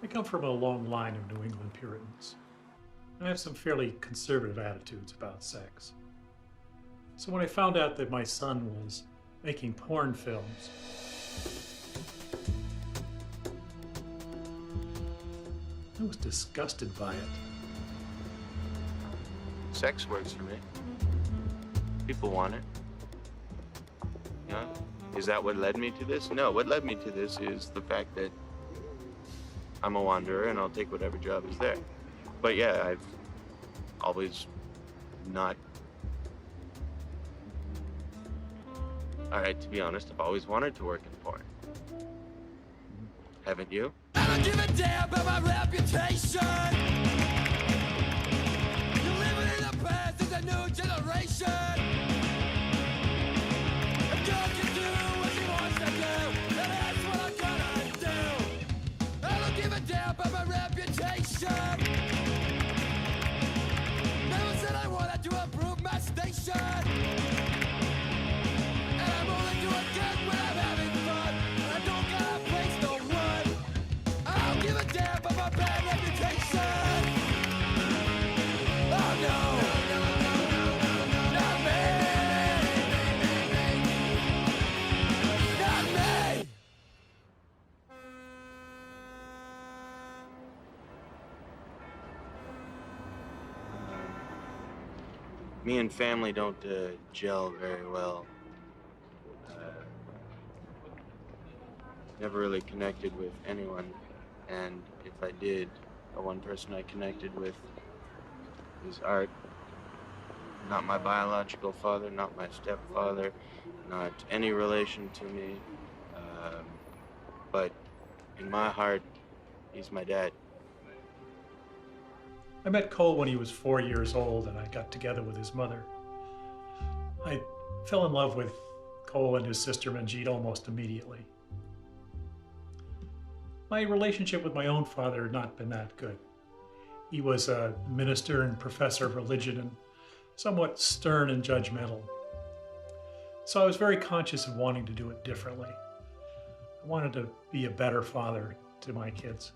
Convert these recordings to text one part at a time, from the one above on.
come from a long line of New England Puritans. I have some fairly conservative attitudes about sex. So when I found out that my son was making porn films, I was disgusted by it. Sex works for me. People want it. You know? Is that what led me to this? No, what led me to this is the fact that I'm a wanderer and I'll take whatever job is there. But yeah, I've always not... All right, to be honest, I've always wanted to work in porn. Haven't you? I don't give a damn about my reputation. You're living in the past, there's a new generation. A girl can do what she wants to do, and that's what I'm gonna do. I don't give a damn about my reputation. Never said I wanted to improve my station. And I'm only doing good when I'm having fun. I don't got a place to run. I don't give a damn about my bad reputation. Oh no, not me. Not me. Me and family don't gel very well. Never really connected with anyone, and if I did, the one person I connected with is Art. Not my biological father, not my stepfather, not any relation to me, but in my heart, he's my dad. I met Cole when he was 4 years old and I got together with his mother. I fell in love with Cole and his sister Manjeet almost immediately. My relationship with my own father had not been that good. He was a minister and professor of religion and somewhat stern and judgmental. So I was very conscious of wanting to do it differently. I wanted to be a better father to my kids.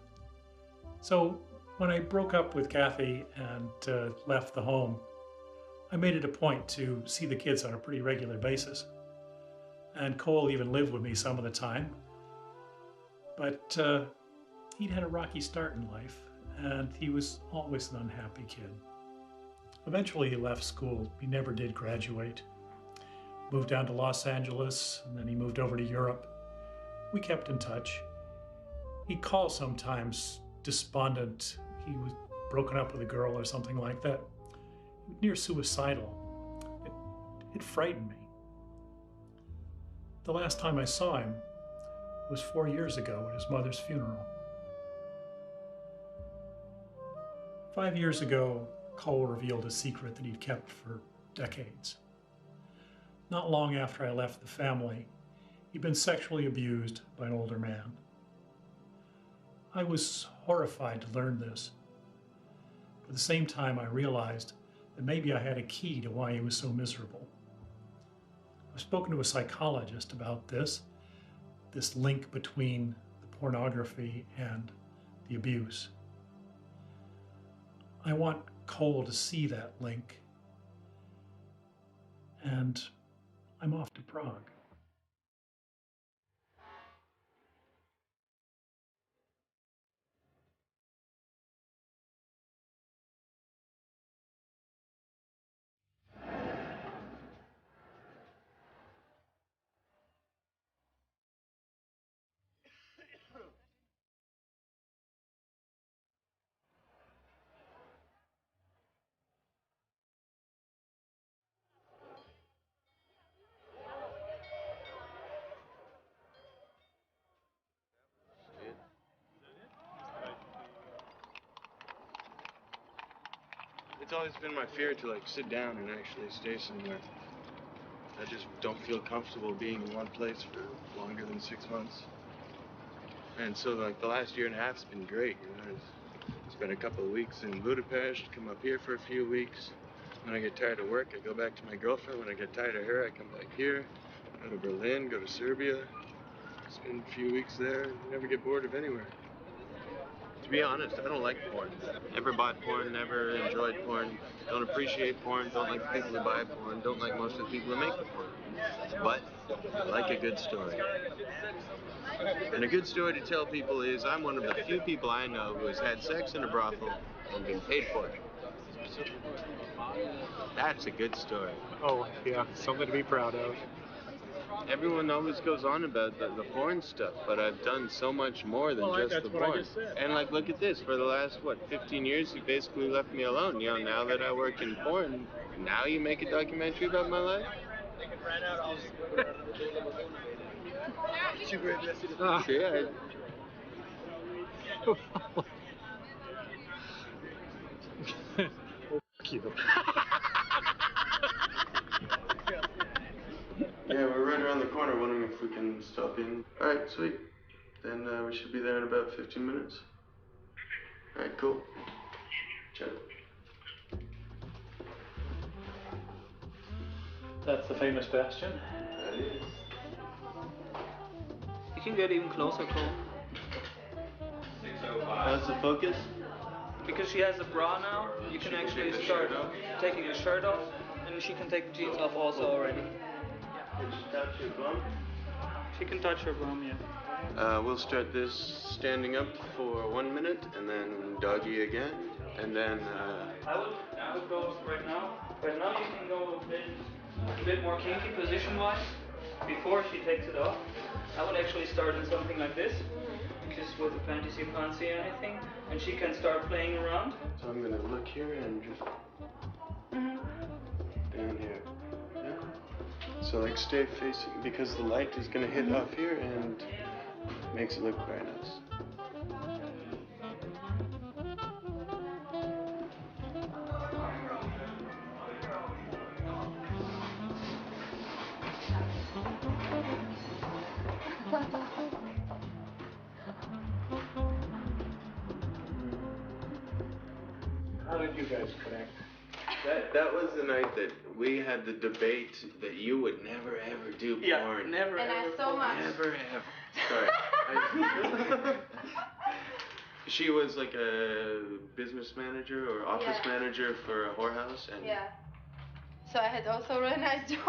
So when I broke up with Kathy and left the home, I made it a point to see the kids on a pretty regular basis. And Cole even lived with me some of the time. But he'd had a rocky start in life, and he was always an unhappy kid. Eventually he left school. He never did graduate. Moved down to Los Angeles, and then he moved over to Europe. We kept in touch. He'd call sometimes despondent. He was broken up with a girl or something like that. Near suicidal. It frightened me. The last time I saw him was 4 years ago at his mother's funeral. 5 years ago, Cole revealed a secret that he'd kept for decades. Not long after I left the family, he'd been sexually abused by an older man. I was horrified to learn this. But at the same time, I realized that maybe I had a key to why he was so miserable. I've spoken to a psychologist about this link between the pornography and the abuse. I want Cole to see that link, and I'm off to Prague. It's always been my fear to sit down and actually stay somewhere. I just don't feel comfortable being in one place for longer than 6 months. And so the last year and a half has been great. I spent a couple of weeks in Budapest, come up here for a few weeks. When I get tired of work, I go back to my girlfriend. When I get tired of her, I come back here, go to Berlin, go to Serbia, spend a few weeks there, never get bored of anywhere. To be honest, I don't like porn. Never bought porn, never enjoyed porn, don't appreciate porn, don't like the people who buy porn, don't like most of the people who make the porn. But I like a good story. And a good story to tell people is I'm one of the few people I know who has had sex in a brothel and been paid for it. That's a good story. Oh, yeah, something to be proud of. Everyone always goes on about the porn stuff, but I've done so much more than just the porn. just said. And like, look at this. For the last, 15 years, you basically left me alone. You know, now that I work in porn, now you make a documentary about my life? Ah. Yeah. Cute. Yeah, we're right around the corner, wondering if we can stop in. All right, sweet. Then we should be there in about 15 minutes. All right, cool. Ciao. That's the famous bastion. That is. You can get even closer, Cole. How's the focus? Because she has a bra now, you can actually start taking her shirt off, and she can take the jeans off also already. Can she touch your bum? She can touch her bum, yeah. We'll start this standing up for 1 minute, and then doggy again, and then. I would go right now. Right now you can go a bit more kinky position-wise before she takes it off. I would actually start in something like this, just with the panties you can't see anything, and she can start playing around. So I'm gonna look here and just down here. Yeah. So like stay facing because the light is gonna hit off here and makes it look very nice. How did you guys connect? That was the night that we had the debate that you would never ever do porn. Yeah, never And ever. I so much. Never ever. Sorry. She was like a business manager or office Yeah. manager for a whorehouse, and Yeah. So I had also a really nice job.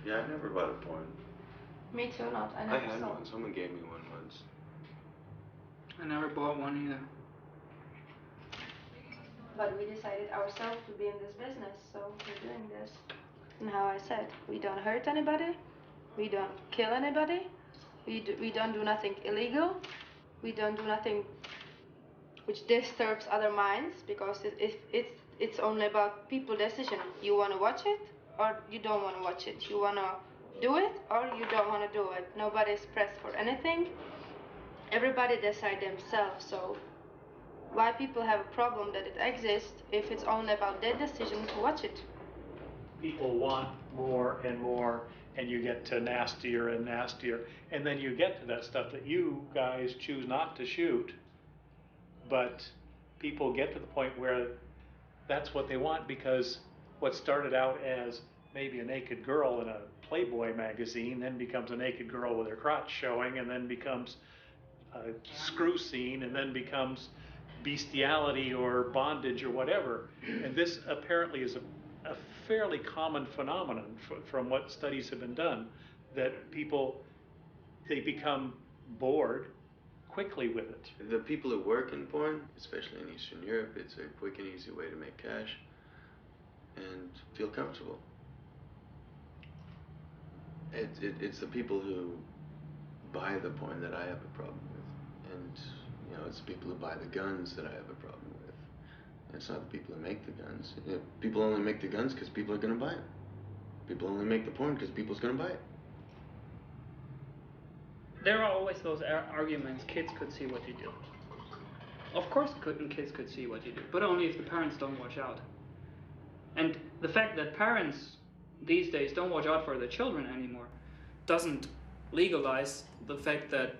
yeah, I never bought a porn. Me too, not. I I never had saw. one. Someone gave me one once. I never bought one either. But we decided ourselves to be in this business, so we're doing this. And how I said, we don't hurt anybody, we don't kill anybody, we don't do nothing illegal, we don't do nothing which disturbs other minds, because it's only about people decision. You want to watch it or you don't want to watch it. You want to do it or you don't want to do it. Nobody's pressed for anything. Everybody decide themselves. So why people have a problem that it exists if it's only about their decision to watch it? People want more and more, and you get to nastier and nastier, and then you get to that stuff that you guys choose not to shoot, but people get to the point where that's what they want, because what started out as maybe a naked girl in a Playboy magazine then becomes a naked girl with her crotch showing, and then becomes a screw scene, and then becomes bestiality or bondage or whatever. And this apparently is a fairly common phenomenon from what studies have been done, that people, they become bored quickly with it. The people who work in porn, especially in Eastern Europe, it's a quick and easy way to make cash and feel comfortable. It's the people who buy the porn that I have a problem with, and you know, it's the people who buy the guns that I have a problem with. It's not the people who make the guns. People only make the guns because people are going to buy them. People only make the porn because people's going to buy it. There are always those arguments, kids could see what you do. Of course kids could see what you do, but only if the parents don't watch out. And the fact that parents these days don't watch out for their children anymore doesn't legalize the fact that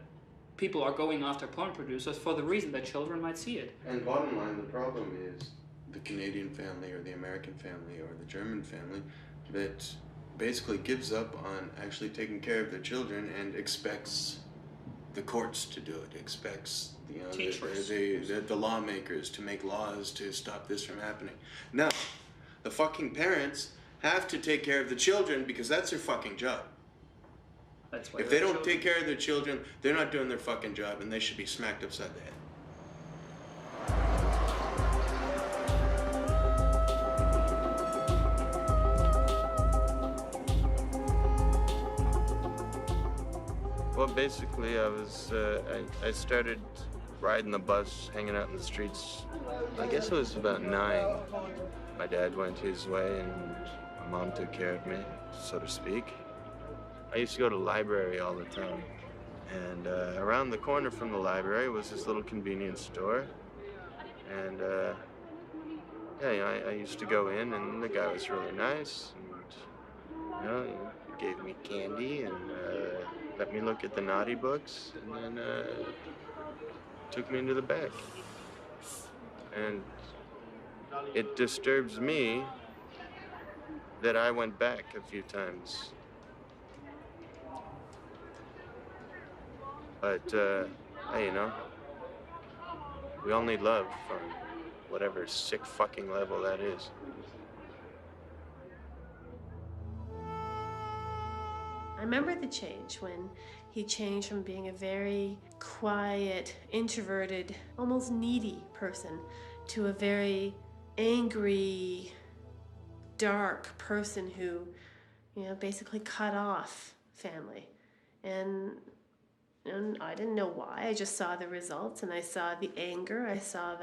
people are going after porn producers for the reason that children might see it. And bottom line, the problem is the Canadian family or the American family or the German family that basically gives up on actually taking care of their children and expects the courts to do it, expects the lawmakers to make laws to stop this from happening. No, the fucking parents have to take care of the children because that's their fucking job. That's why If they don't take care of their children, they're not doing their fucking job and they should be smacked upside the head. Well, basically, I started riding the bus, hanging out in the streets. I guess it was about 9. My dad went his way and my mom took care of me, so to speak. I used to go to the library all the time. And around the corner from the library was this little convenience store. And I used to go in and the guy was really nice. And, he gave me candy and let me look at the naughty books, and then took me into the back. And it disturbs me that I went back a few times. But, hey, we all need love from whatever sick fucking level that is. I remember the change when he changed from being a very quiet, introverted, almost needy person to a very angry, dark person who, basically cut off family. And I didn't know why. I just saw the results and I saw the anger, I saw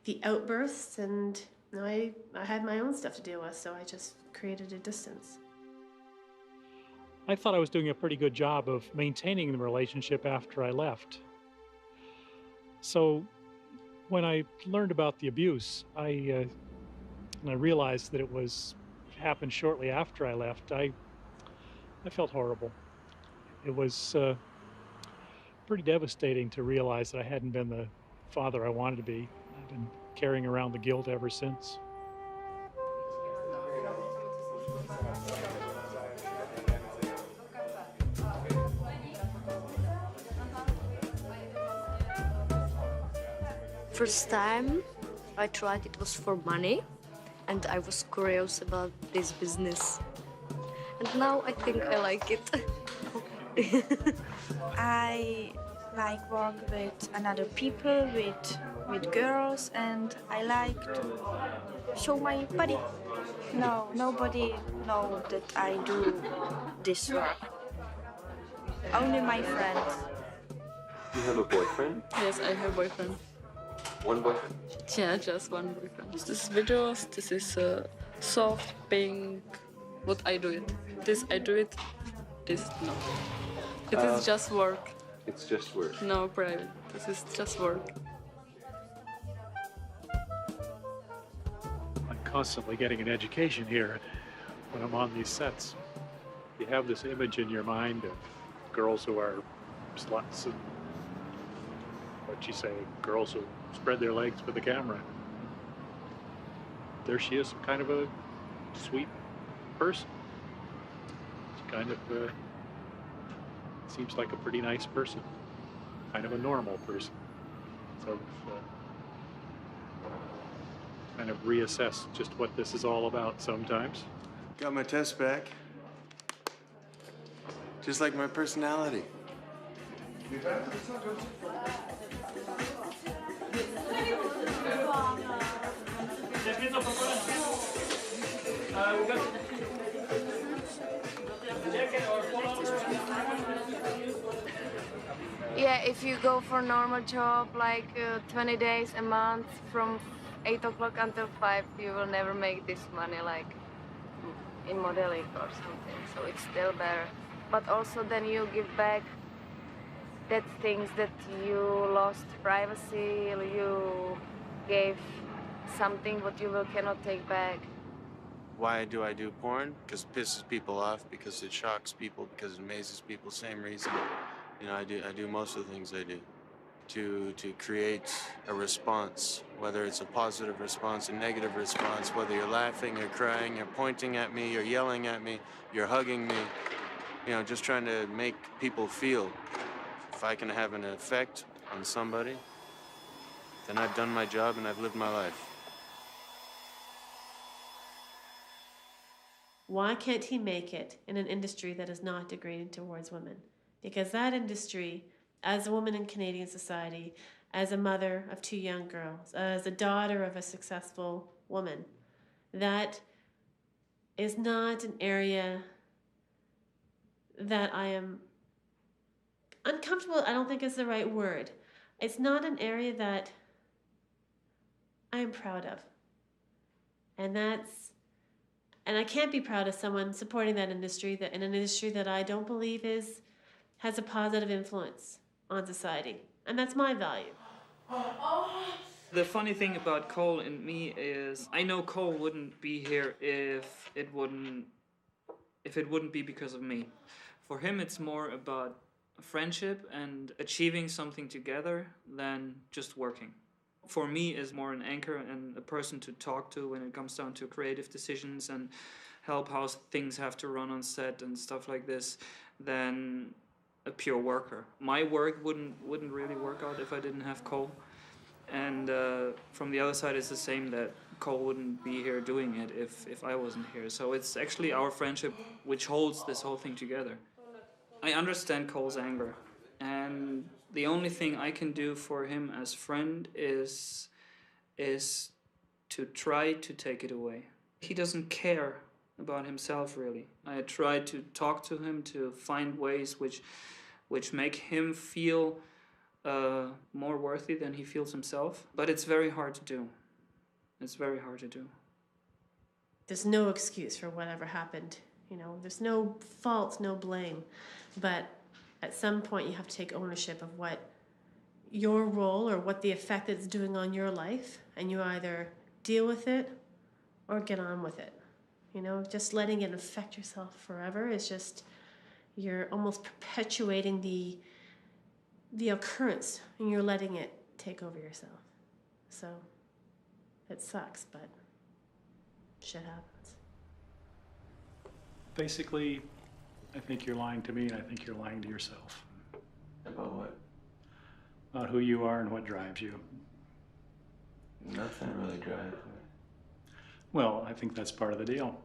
the outbursts, and I had my own stuff to deal with, so I just created a distance. I thought I was doing a pretty good job of maintaining the relationship after I left. So when I learned about the abuse, and I realized that it happened shortly after I left, I felt horrible. It was pretty devastating to realize that I hadn't been the father I wanted to be. I've been carrying around the guilt ever since. First time I tried, it was for money, and I was curious about this business. And now I think I like it. I like work with another people, with girls, and I like to show my body. No, nobody knows that I do this work. Only my friends. You have a boyfriend? Yes, I have a boyfriend. One boyfriend? Yeah, just one boyfriend. This is videos, this is soft, pink, what I do it. This I do it, this no. It is just work. It's just work. No private, this is just work. I'm constantly getting an education here when I'm on these sets. You have this image in your mind of girls who are sluts and girls who spread their legs for the camera. There she is, kind of a sweet person. She kind of seems like a pretty nice person, kind of a normal person. So kind of reassess just what this is all about sometimes. Got my test back. Just like my personality. Yeah, if you go for a normal job, like 20 days a month from 8 o'clock until 5, you will never make this money like in modeling or something. So it's still better. But also then you give back that things that you lost, privacy, you gave something what you cannot take back. Why do I do porn? Because it pisses people off, because it shocks people, because it amazes people. Same reason. I do most of the things I do. to create a response, whether it's a positive response, a negative response, whether you're laughing, you're crying, you're pointing at me, you're yelling at me, you're hugging me, you know, just trying to make people feel. If I can have an effect on somebody, then I've done my job and I've lived my life. Why can't he make it in an industry that is not degrading towards women? Because that industry, as a woman in Canadian society, as a mother of 2 young girls, as a daughter of a successful woman, that is not an area that I am uncomfortable, I don't think is the right word. It's not an area that I am proud of. And I can't be proud of someone supporting that industry, that in an industry that I don't believe has a positive influence on society. And that's my value. The funny thing about Cole and me is I know Cole wouldn't be here if it wouldn't be because of me. For him, it's more about friendship and achieving something together than just working. For me, is more an anchor and a person to talk to when it comes down to creative decisions and help how things have to run on set and stuff like this than a pure worker. My work wouldn't really work out if I didn't have Cole. And from the other side, it's the same, that Cole wouldn't be here doing it if I wasn't here. So it's actually our friendship which holds this whole thing together. I understand Cole's anger, and the only thing I can do for him as friend is to try to take it away. He doesn't care about himself, really. I try to talk to him to find ways which make him feel more worthy than he feels himself. But it's very hard to do. It's very hard to do. There's no excuse for whatever happened. You know, there's no fault, no blame. But at some point you have to take ownership of what your role or what the effect it's doing on your life, and you either deal with it or get on with it. You know, just letting it affect yourself forever is just, you're almost perpetuating the occurrence, and you're letting it take over yourself. So it sucks, but shit happens. Basically, I think you're lying to me, and I think you're lying to yourself. About what? About who you are and what drives you. Nothing really drives me. Well, I think that's part of the deal.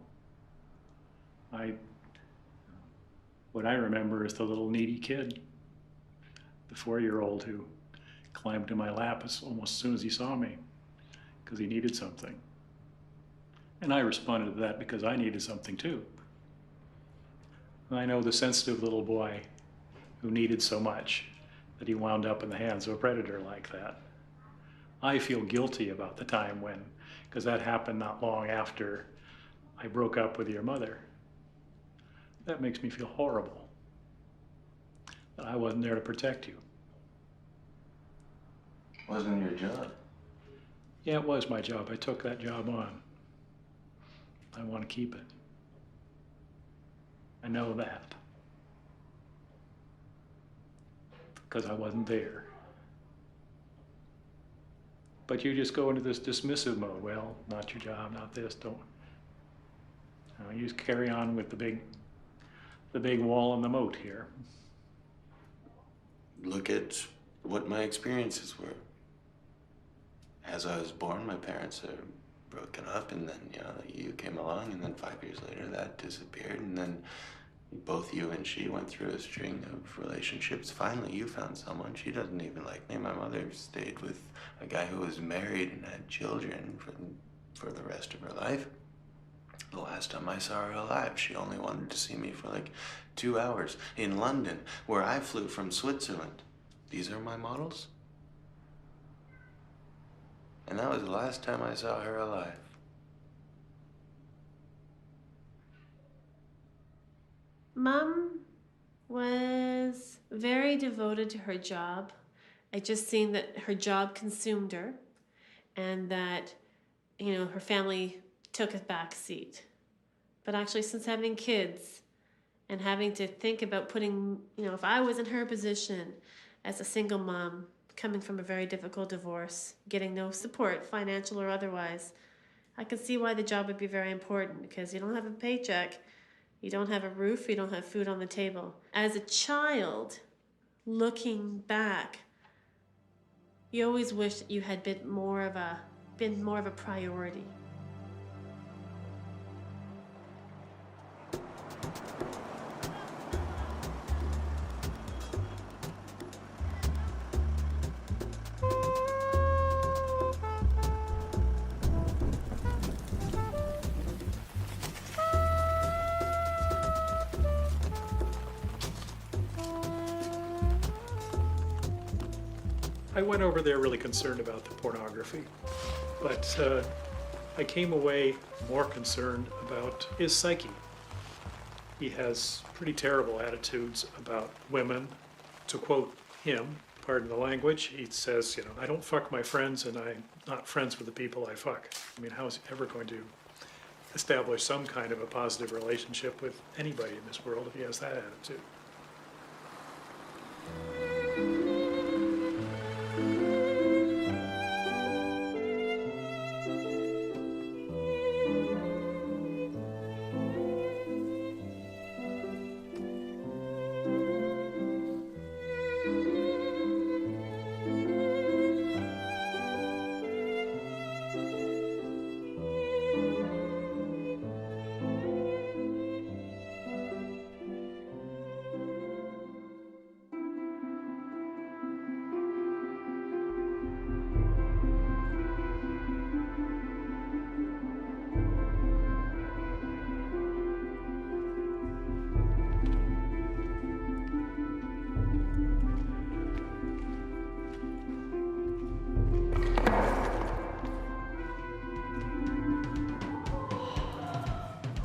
What I remember is the little needy kid, the 4-year-old who climbed to my lap almost as soon as he saw me, because he needed something. And I responded to that because I needed something too. I know the sensitive little boy who needed so much that he wound up in the hands of a predator like that. I feel guilty about the time when, because that happened not long after I broke up with your mother. That makes me feel horrible, that I wasn't there to protect you. Wasn't your job. Yeah, it was my job. I took that job on. I want to keep it. I know that. Because I wasn't there. But you just go into this dismissive mode. Well, not your job, not this, don't. You just carry on with the big wall and the moat here. Look at what my experiences were. As I was born, my parents are broken up, and then, you came along, and then 5 years later that disappeared, and then both you and she went through a string of relationships. Finally, you found someone. She doesn't even like me. My mother stayed with a guy who was married and had children for the rest of her life. The last time I saw her alive, she only wanted to see me for like 2 hours in London, where I flew from Switzerland. These are my models. And that was the last time I saw her alive. Mom was very devoted to her job. I just seen that her job consumed her, and that, her family took a back seat. But actually, since having kids and having to think about putting, if I was in her position as a single mom, coming from a very difficult divorce, getting no support, financial or otherwise, I can see why the job would be very important, because you don't have a paycheck, you don't have a roof, you don't have food on the table. As a child, looking back, you always wish that you had been more of a priority. I went over there really concerned about the pornography, but I came away more concerned about his psyche. He has pretty terrible attitudes about women. To quote him, pardon the language, he says, you know, I don't fuck my friends and I'm not friends with the people I fuck. I mean, how is he ever going to establish some kind of a positive relationship with anybody in this world if he has that attitude?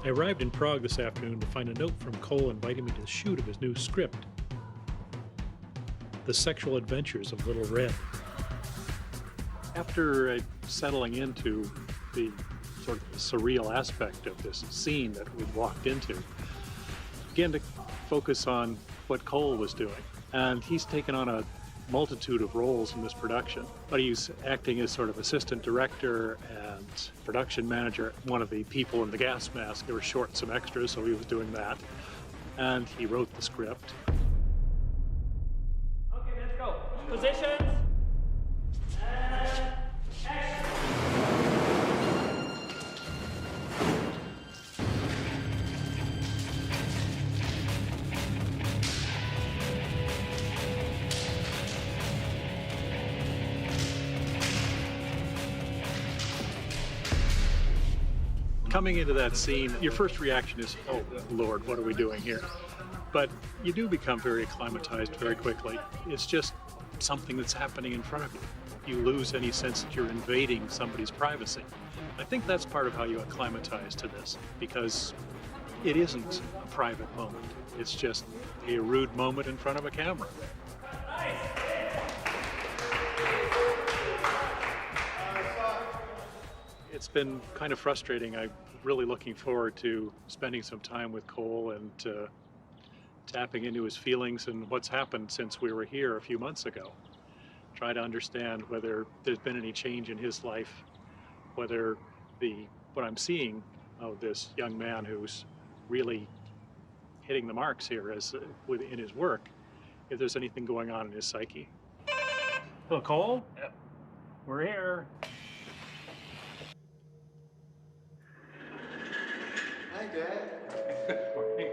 I arrived in Prague this afternoon to find a note from Cole inviting me to the shoot of his new script, The Sexual Adventures of Little Red. After settling into the sort of surreal aspect of this scene that we walked into, I began to focus on what Cole was doing. And he's taken on a multitude of roles in this production, but he's acting as sort of assistant director and production manager. One of the people in the gas mask, they were short some extras, so he was doing that. And he wrote the script. Okay, let's go. Positions. And action. Coming into that scene, your first reaction is, oh, Lord, what are we doing here? But you do become very acclimatized very quickly. It's just something that's happening in front of you. You lose any sense that you're invading somebody's privacy. I think that's part of how you acclimatize to this, because it isn't a private moment. It's just a rude moment in front of a camera. It's been kind of frustrating. I'm really looking forward to spending some time with Cole and tapping into his feelings and what's happened since we were here a few months ago. Try to understand whether there's been any change in his life, whether what I'm seeing of this young man who's really hitting the marks here in his work, if there's anything going on in his psyche. Hello, Cole? Yep. We're here. Hi, Dad. Good morning.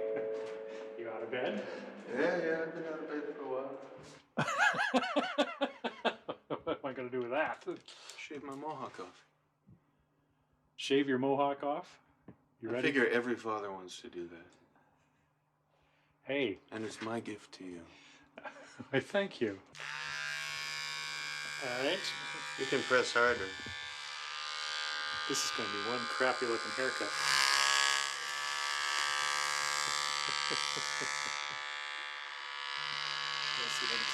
You out of bed? Yeah, I've been out of bed for a while. What am I going to do with that? Shave my mohawk off. Shave your mohawk off? You I ready? figure every father wants to do that. Hey. And it's my gift to you. I thank you. All right. You can press harder. This is going to be one crappy looking haircut. Let's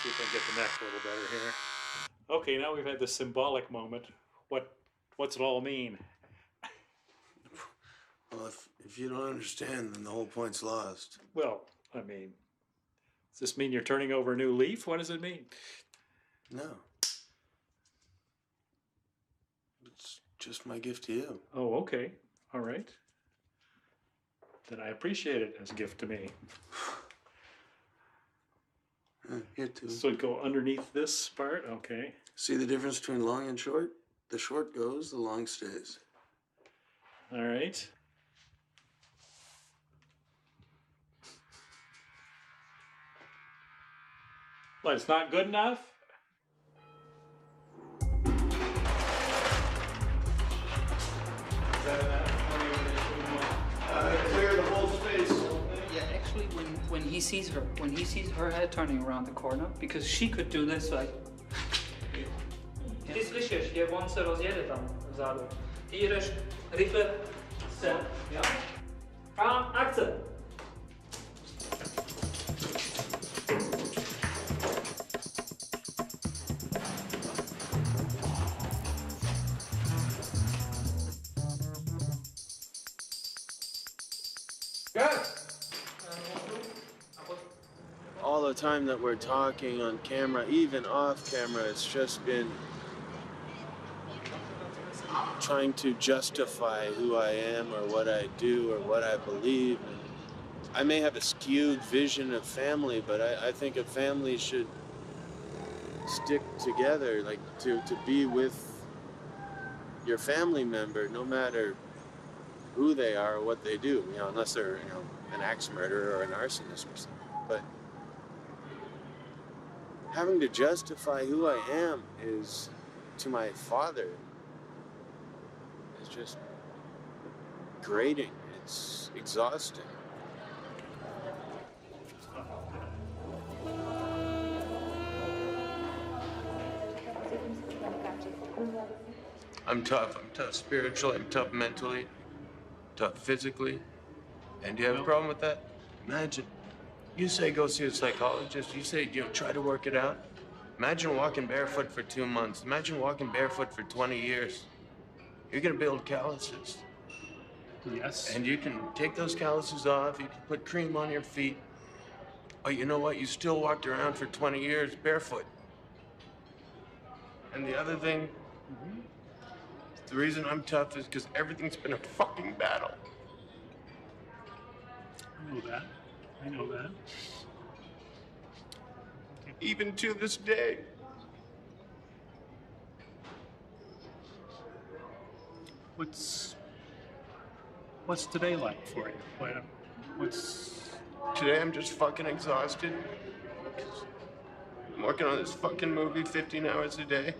see if I can get the neck a little better here. Okay, now we've had this symbolic moment. What's it all mean? Well, if you don't understand, then the whole point's lost. Well, I mean, does this mean you're turning over a new leaf? What does it mean? No. just my gift to you. Oh, okay. All right. Then I appreciate it as a gift to me. Here too. So it'd go underneath this part? Okay. See the difference between long and short? The short goes, the long stays. All right. But it's not good enough? Clear the whole space. Yeah, actually, when he sees her head turning around the corner, because she could do this like. Ty slyšíš, jak on se rozjede tam vzadu. Ty jedeš rychle sem, jo? A akce! All the time that we're talking on camera, even off camera, it's just been trying to justify who I am or what I do or what I believe. And I may have a skewed vision of family, but I think a family should stick together, like to be with your family member, no matter who they are or what they do, you know, unless they're, you know, an axe murderer or an arsonist or something. But having to justify who I am is, to my father, is just grating. It's exhausting. I'm tough spiritually, I'm tough mentally, tough physically. And do you have a problem with that? Imagine, you say go see a psychologist, you say, you know, try to work it out. Imagine walking barefoot for 2 months. Imagine walking barefoot for 20 years. You're gonna build calluses. Yes. And you can take those calluses off, you can put cream on your feet. But you know what? You still walked around for 20 years barefoot. And the other thing, the reason I'm tough is because everything's been a fucking battle. I know that. I know that. Even to this day. What's today like for you? What's Today I'm just fucking exhausted. I'm working on this fucking movie 15 hours a day.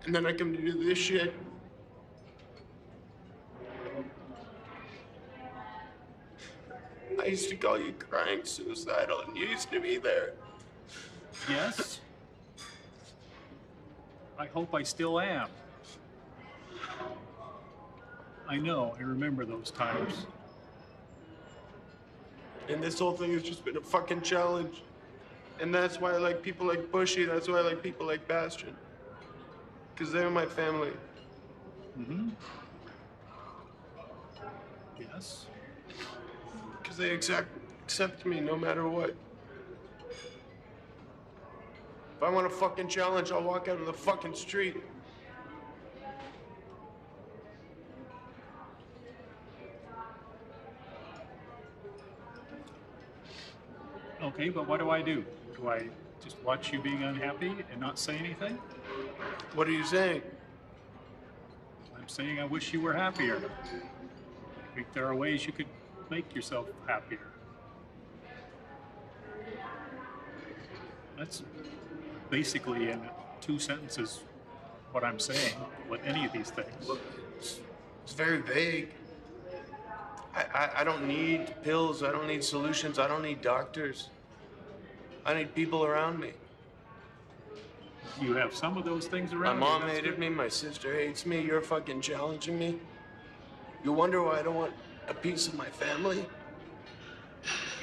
And then I come to do this shit. I used to call you crying suicidal, and you used to be there. Yes? I hope I still am. I know, I remember those times. And this whole thing has just been a fucking challenge. And that's why I like people like Bushy, that's why I like people like Bastion. Because they're my family. Mm-hmm. Yes? Because they accept me no matter what. If I want a fucking challenge, I'll walk out on the fucking street. Okay, but what do I do? Do I just watch you being unhappy and not say anything? What are you saying? I'm saying I wish you were happier. I think there are ways you could make yourself happier. That's basically in 2 sentences what I'm saying with any of these things. Look, it's very vague. I don't need pills, I don't need solutions, I don't need doctors. I need people around me. You have some of those things My around you, mom that's hated good. me, my sister hates me, you're fucking challenging me. You wonder why I don't want a piece of my family?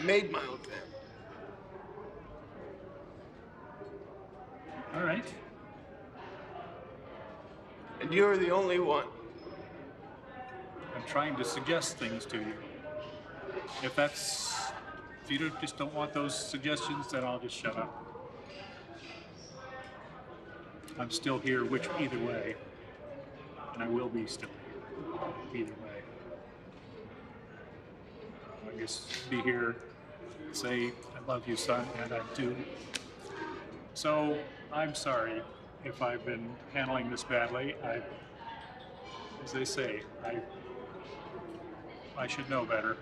I made my own family. All right. And you're the only one. I'm trying to suggest things to you. If you just don't want those suggestions, then I'll just shut up. I'm still here either way, and I will be still here either way. I guess be here, say, I love you, son, and I do. So I'm sorry if I've been handling this badly. As they say, I should know better,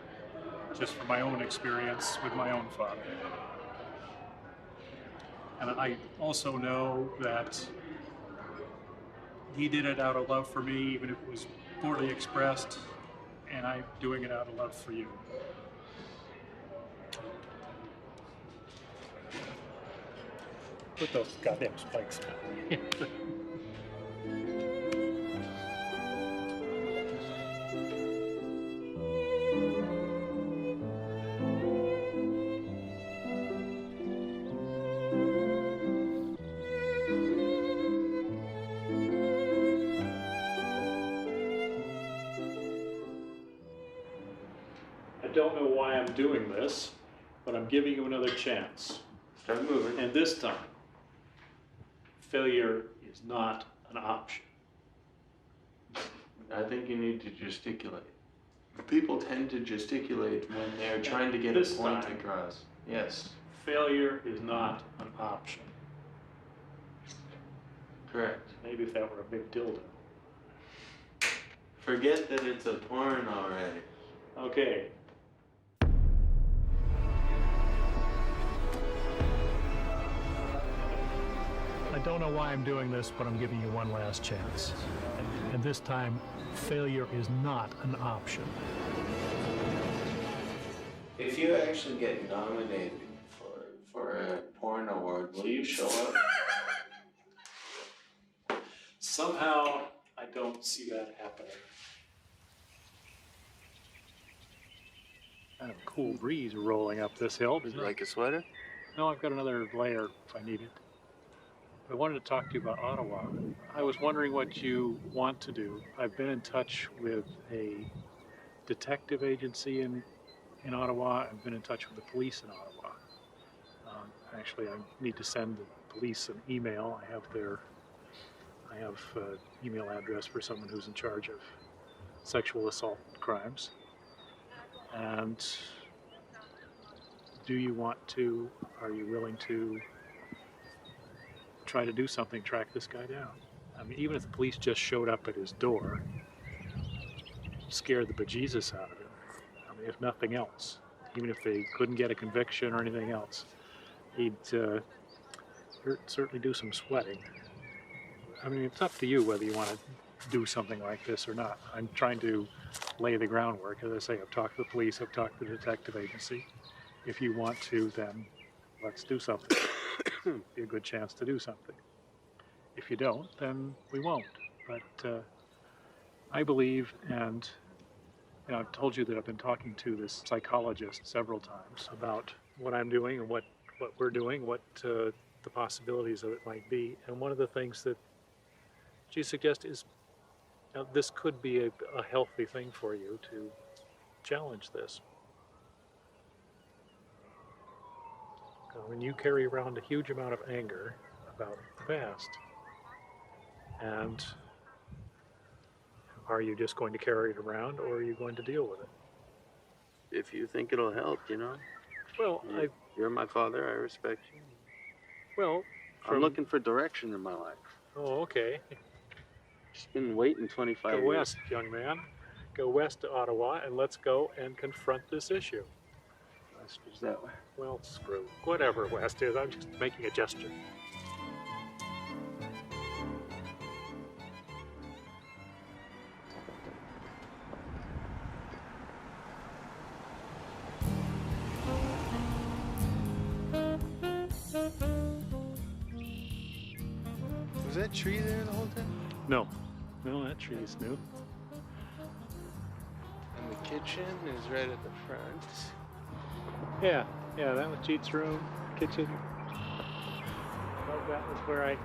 just from my own experience with my own father. And I also know that he did it out of love for me, even if it was poorly expressed, and I'm doing it out of love for you. Put those goddamn spikes back. I don't know why I'm doing this, but I'm giving you another chance. Start moving. And this time, failure is not an option. I think you need to gesticulate. People tend to gesticulate when they're trying to get a This point time. across. Yes, Failure is not an option. correct. Maybe if that were a big dildo. Forget that it's a porn already. Okay. I don't know why I'm doing this, but I'm giving you one last chance. And this time, failure is not an option. If you actually get nominated for a porn award, will you show up? Somehow, I don't see that happening. Kind of a cool breeze rolling up this hill. Would you like a sweater? No, I've got another layer if I need it. I wanted to talk to you about Ottawa. I was wondering what you want to do. I've been in touch with a detective agency in Ottawa. I've been in touch with the police in Ottawa. Actually, I need to send the police an email. I have an email address for someone who's in charge of sexual assault crimes. And do you want to, are you willing to try to do something, track this guy down? I mean, even if the police just showed up at his door, scared the bejesus out of him. I mean, if nothing else, even if they couldn't get a conviction or anything else, he'd certainly do some sweating. I mean, it's up to you whether you want to do something like this or not. I'm trying to lay the groundwork. As I say, I've talked to the police, I've talked to the detective agency. If you want to, then let's do something. Be a good chance to do something. If you don't, then we won't. But I believe, and I've told you that I've been talking to this psychologist several times about what I'm doing and what we're doing, what the possibilities of it might be. And one of the things that she suggests is this could be a healthy thing for you to challenge this. I mean, you carry around a huge amount of anger about the past. And are you just going to carry it around, or are you going to deal with it? If you think it'll help, you know. Well, You're my father, I respect you. Well, I'm looking for direction in my life. Oh, okay. Just been waiting 25 Go years. west, young man. Go west to Ottawa, and let's go and confront this issue. West is that way. Well, screw whatever west is. I'm just making a gesture. Was that tree there the whole time? No, that tree is new. And the kitchen is right at the front. Yeah, that was Jeet's room, kitchen. That was where I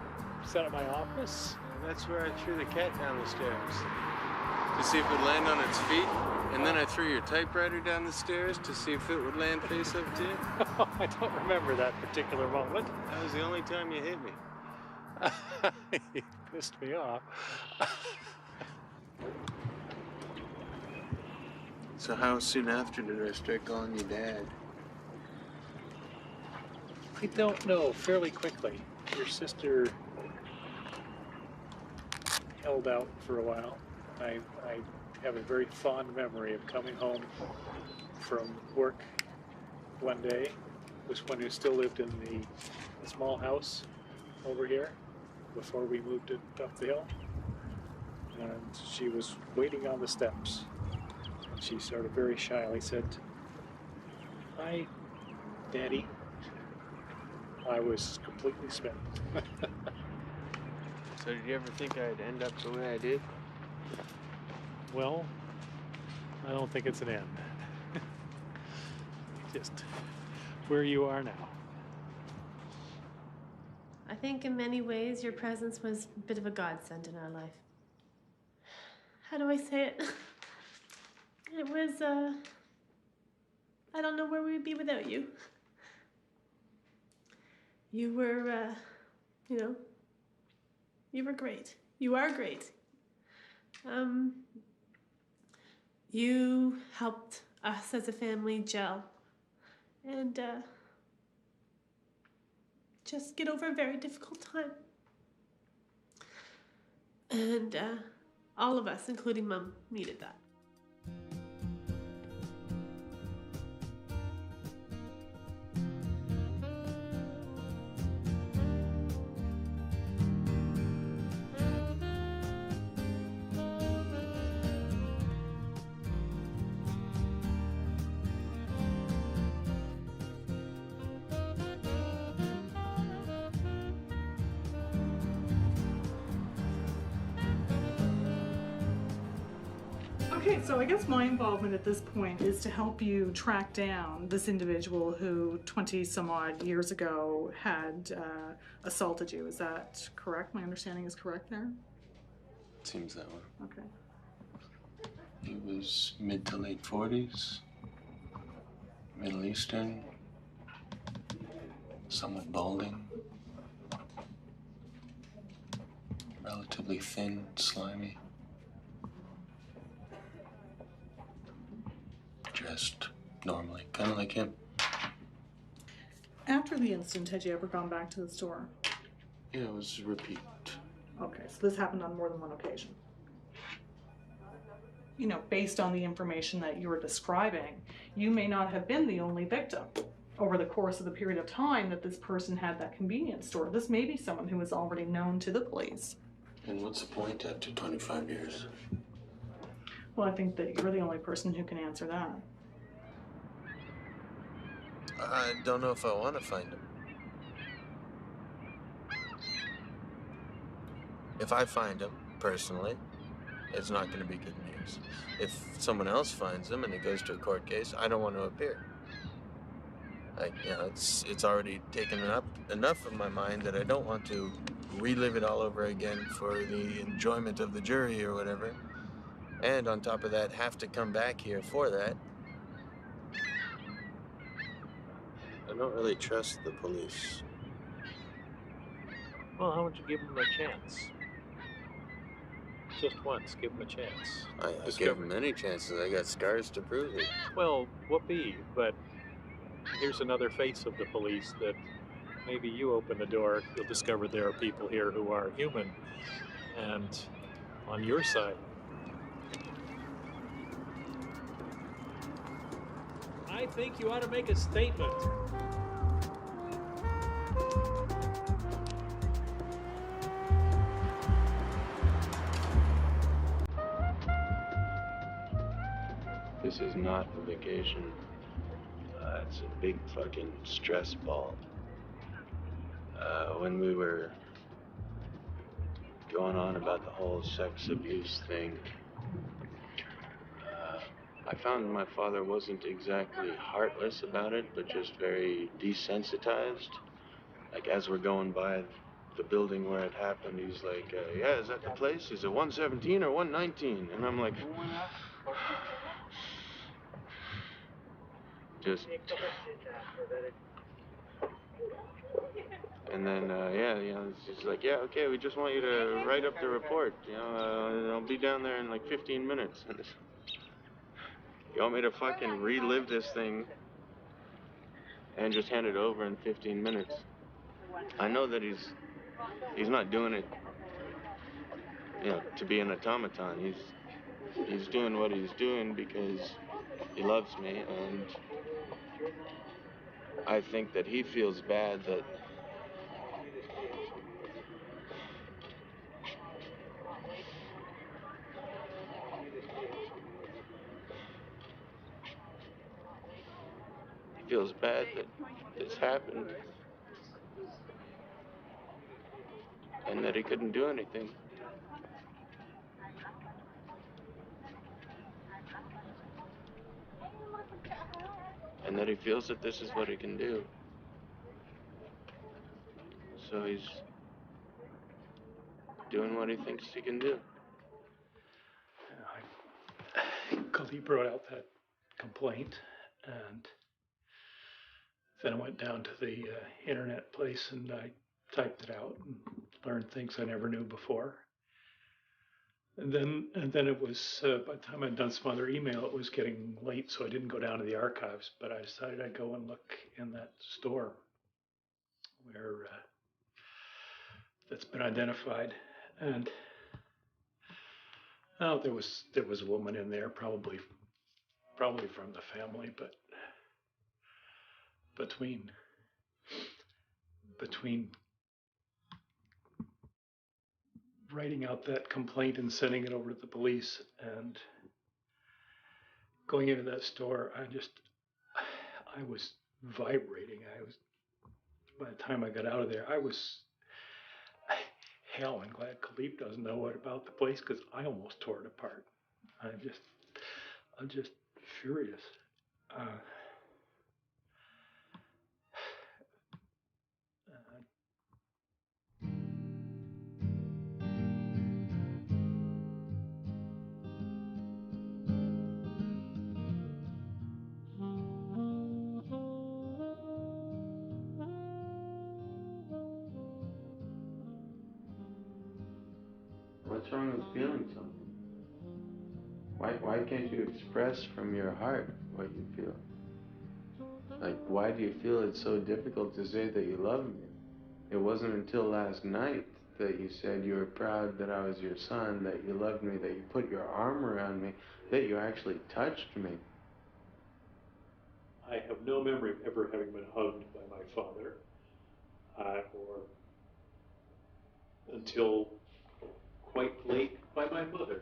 set up my office. And that's where I threw the cat down the stairs to see if it would land on its feet. And then I threw your typewriter down the stairs to see if it would land face up too. I don't remember that particular moment. That was the only time you hit me. He pissed me off. So how soon after did I start calling you Dad? I don't know, fairly quickly. Your sister held out for a while. I have a very fond memory of coming home from work one day. It was when we still lived in the small house over here before we moved it up the hill. And she was waiting on the steps. And she sort of very shyly said, "Hi, Daddy." I was completely smitten. So did you ever think I'd end up the way I did? Well, I don't think it's an end. Just where you are now. I think in many ways your presence was a bit of a godsend in our life. How do I say it? It was, I don't know where we would be without you. You were, you were great. You are great. You helped us as a family gel and just get over a very difficult time. And all of us, including Mom, needed that. Okay, so I guess my involvement at this point is to help you track down this individual who 20 some odd years ago had assaulted you. Is that correct? My understanding is correct there? Seems that way. Okay. He was mid to late 40s, Middle Eastern, somewhat balding, relatively thin, slimy. Dressed normally, kind of like him. After the incident, had you ever gone back to the store? Yeah, it was a repeat. Okay, so this happened on more than one occasion. You know, based on the information that you were describing, you may not have been the only victim over the course of the period of time that this person had that convenience store. This may be someone who was already known to the police. And what's the point after 25 years? Well, I think that you're the only person who can answer that. I don't know if I want to find him. If I find him, personally, it's not going to be good news. If someone else finds him and it goes to a court case, I don't want to appear. It's already taken up enough of my mind that I don't want to relive it all over again for the enjoyment of the jury or whatever. And on top of that, have to come back here for that. I don't really trust the police. Well, how would you give them a chance? Just once, give them a chance. I give them many chances. I got scars to prove it. Well, whoopee, but here's another face of the police that maybe you open the door, you'll discover there are people here who are human and on your side. I think you ought to make a statement. This is not a vacation. It's a big fucking stress ball. When we were going on about the whole sex abuse thing, I found my father wasn't exactly heartless about it, but just very desensitized. Like, as we're going by the building where it happened, he's like, yeah, is that the place? Is it 117 or 119? And I'm like, just... And then, yeah, she's like, yeah, okay, we just want you to write up the report. I'll be down there in like 15 minutes. And you want me to fucking relive this thing and just hand it over in 15 minutes? I know that he's not doing it, to be an automaton. He's doing what he's doing because he loves me, and I think that he feels bad that this happened and that he couldn't do anything. And that he feels that this is what he can do. So he's doing what he thinks he can do. Khalid wrote out that complaint, and then I went down to the internet place and I typed it out and learned things I never knew before. And then it was, by the time I'd done some other email, it was getting late, so I didn't go down to the archives, but I decided I'd go and look in that store where that's been identified. And there was a woman in there, probably from the family, but between writing out that complaint and sending it over to the police and going into that store, I was vibrating. By the time I got out of there, hell, I'm glad Khalid doesn't know what about the place, because I almost tore it apart. I'm just furious. What's wrong with feeling something? Why can't you express from your heart what you feel? Like, why do you feel it's so difficult to say that you love me? It wasn't until last night that you said you were proud that I was your son, that you loved me, that you put your arm around me, that you actually touched me. I have no memory of ever having been hugged by my father, or until quite late by my mother.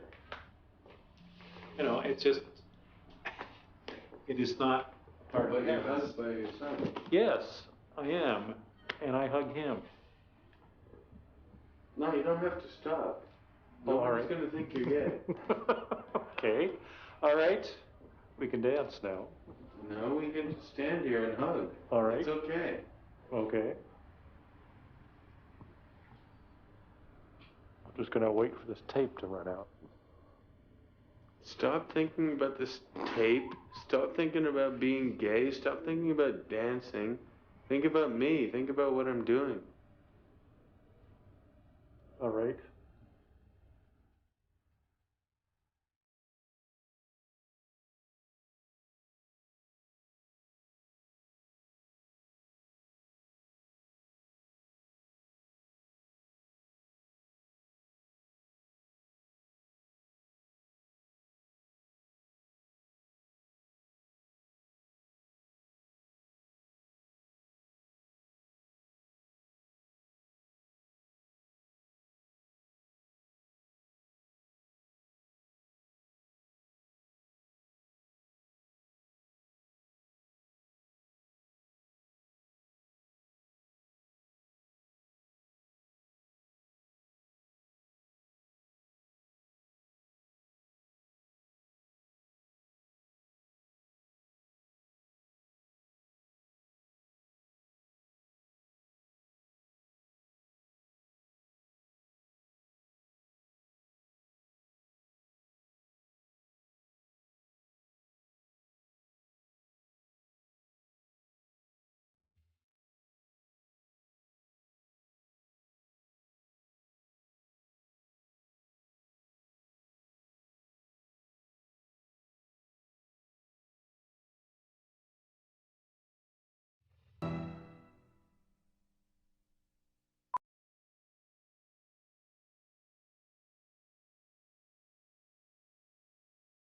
It is not part of You're hugged by your son. Yes, I am, and I hug him. No, you don't have to stop. Nobody's going to think you're gay. Okay, all right, we can dance now. No, we can just stand here and hug. All right. It's okay. Okay. I'm just going to wait for this tape to run out. Stop thinking about this tape. Stop thinking about being gay. Stop thinking about dancing. Think about me. Think about what I'm doing. All right.